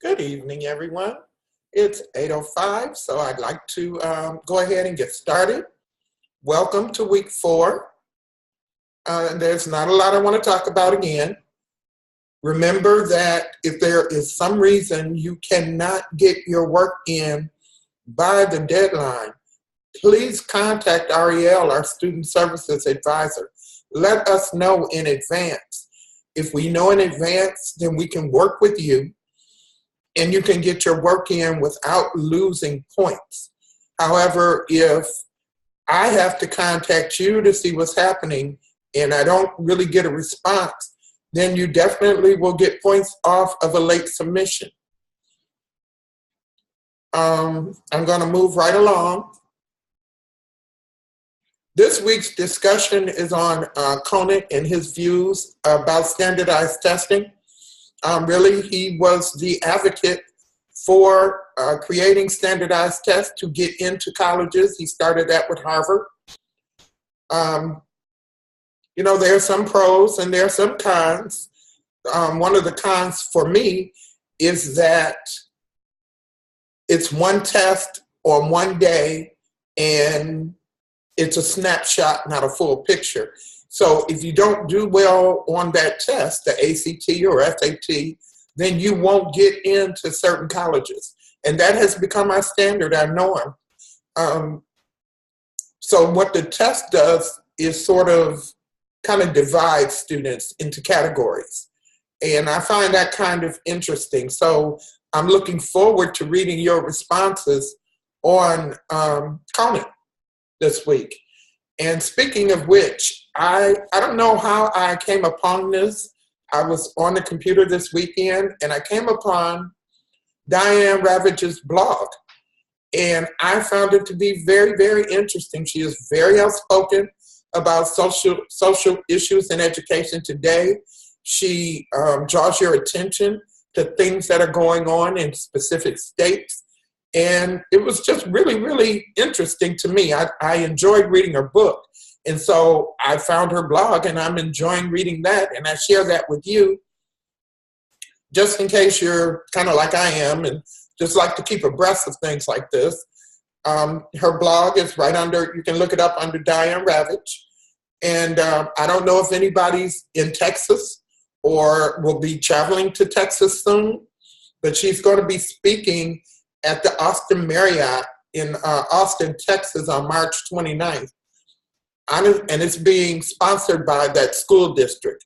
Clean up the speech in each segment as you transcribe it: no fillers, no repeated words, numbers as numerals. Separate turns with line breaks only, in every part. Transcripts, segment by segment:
Good evening, everyone. It's 8:05, so I'd like to go ahead and get started. Welcome to week 4. There's not a lot I want to talk about again. Remember that if there is some reason you cannot get your work in by the deadline, please contact Ariel, our student services advisor. Let us know in advance. If we know in advance, then we can work with you and you can get your work in without losing points. However, if I have to contact you to see what's happening and I don't really get a response, then you definitely will get points off of a late submission. I'm going to move right along. This week's discussion is on Conant and his views about standardized testing. Really, he was the advocate for creating standardized tests to get into colleges. He started that with Harvard. There are some pros and there are some cons. One of the cons for me is that it's one test on one day and it's a snapshot, not a full picture. So if you don't do well on that test, the ACT or SAT, then you won't get into certain colleges. And that has become our standard, our norm. So what the test does is sort of kind of divide students into categories. And I find that kind of interesting. So I'm looking forward to reading your responses on Conant this week. And speaking of which, I don't know how I came upon this. I was on the computer this weekend and I came upon Diane Ravage's blog. And I found it to be very, very interesting. She is very outspoken about social issues in education today. She draws your attention to things that are going on in specific states. And it was just really, really interesting to me. I enjoyed reading her book. And so I found her blog and I'm enjoying reading that. And I share that with you just in case you're kind of like I am and just like to keep abreast of things like this. Her blog is right under, you can look it up under Diane Ravage. And I don't know if anybody's in Texas or will be traveling to Texas soon, but she's going to be speaking at the Austin Marriott in Austin, Texas on March 29th. And it's being sponsored by that school district.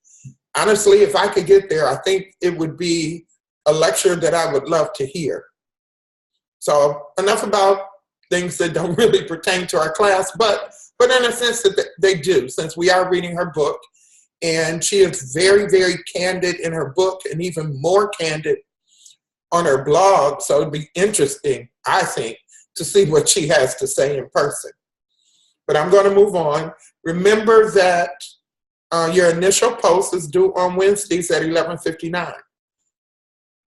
Honestly, if I could get there, I think it would be a lecture that I would love to hear. So enough about things that don't really pertain to our class, but in a sense that they do, since we are reading her book. And she is very, very candid in her book and even more candid on her blog. So it'd be interesting, I think, to see what she has to say in person. But I'm going to move on. Remember that your initial post is due on Wednesdays at 11:59.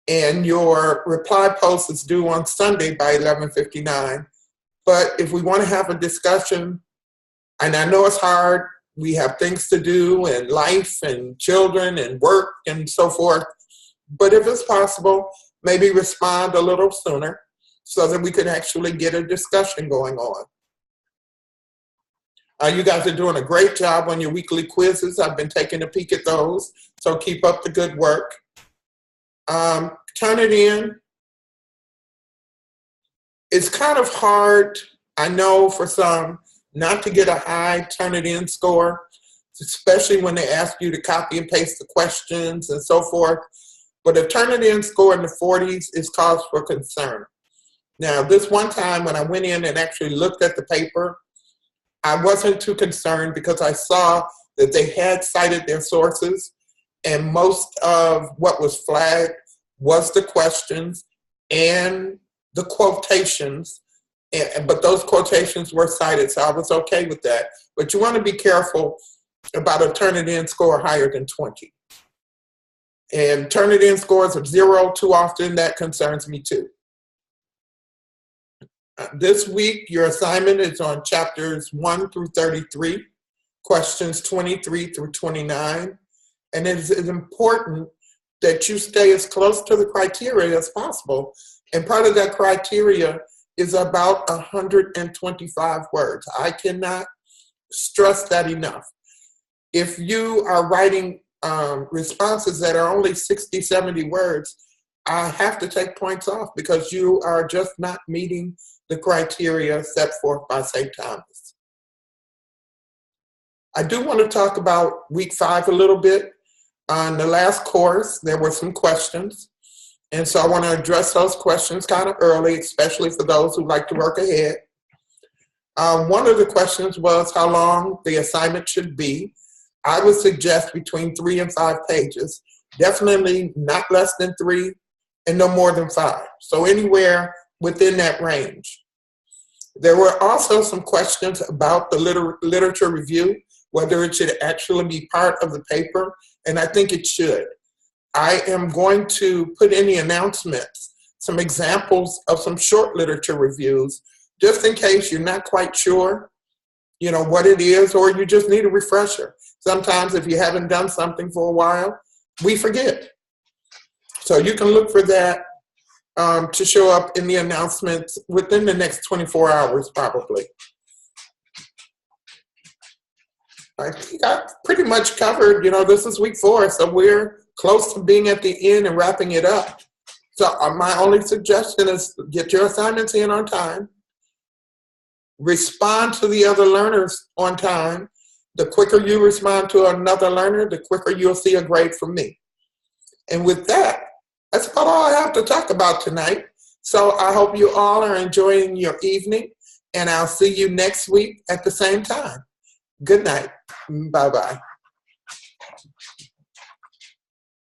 And your reply post is due on Sunday by 11:59. But if we want to have a discussion, and I know it's hard, we have things to do and life and children and work and so forth. But if it's possible, maybe respond a little sooner so that we can actually get a discussion going on. You guys are doing a great job on your weekly quizzes. I've been taking a peek at those, so keep up the good work. Turn it in. It's kind of hard, I know, for some not to get a high Turnitin score, especially when they ask you to copy and paste the questions and so forth. But a Turnitin score in the 40s is cause for concern. Now, this one time when I went in and actually looked at the paper, I wasn't too concerned because I saw that they had cited their sources and most of what was flagged was the questions and the quotations, but those quotations were cited, so I was okay with that. But you want to be careful about a Turnitin score higher than 20. And Turnitin scores of 0 too often, that concerns me too. This week, your assignment is on chapters 1 through 33, questions 23 through 29. And it is important that you stay as close to the criteria as possible. And part of that criteria is about 125 words. I cannot stress that enough. If you are writing responses that are only 60, 70 words, I have to take points off because you are just not meeting the criteria set forth by St. Thomas. I do want to talk about week 5 a little bit. On the last course, there were some questions. And so I want to address those questions kind of early, especially for those who like to work ahead. One of the questions was how long the assignment should be. I would suggest between 3 and 5 pages, definitely not less than 3 and no more than 5. So anywhere within that range. There were also some questions about the literature review, whether it should actually be part of the paper, and I think it should. I am going to put in the announcements some examples of some short literature reviews, just in case you're not quite sure, you know, what it is, or you just need a refresher. Sometimes if you haven't done something for a while, we forget. So you can look for that to show up in the announcements within the next 24 hours, probably. I think I pretty much covered, you know, this is week 4, so we're close to being at the end and wrapping it up. So my only suggestion is get your assignments in on time. Respond to the other learners on time. The quicker you respond to another learner, the quicker you'll see a grade from me. And with that, that's about all I have to talk about tonight. So I hope you all are enjoying your evening, and I'll see you next week at the same time. Good night. Bye-bye.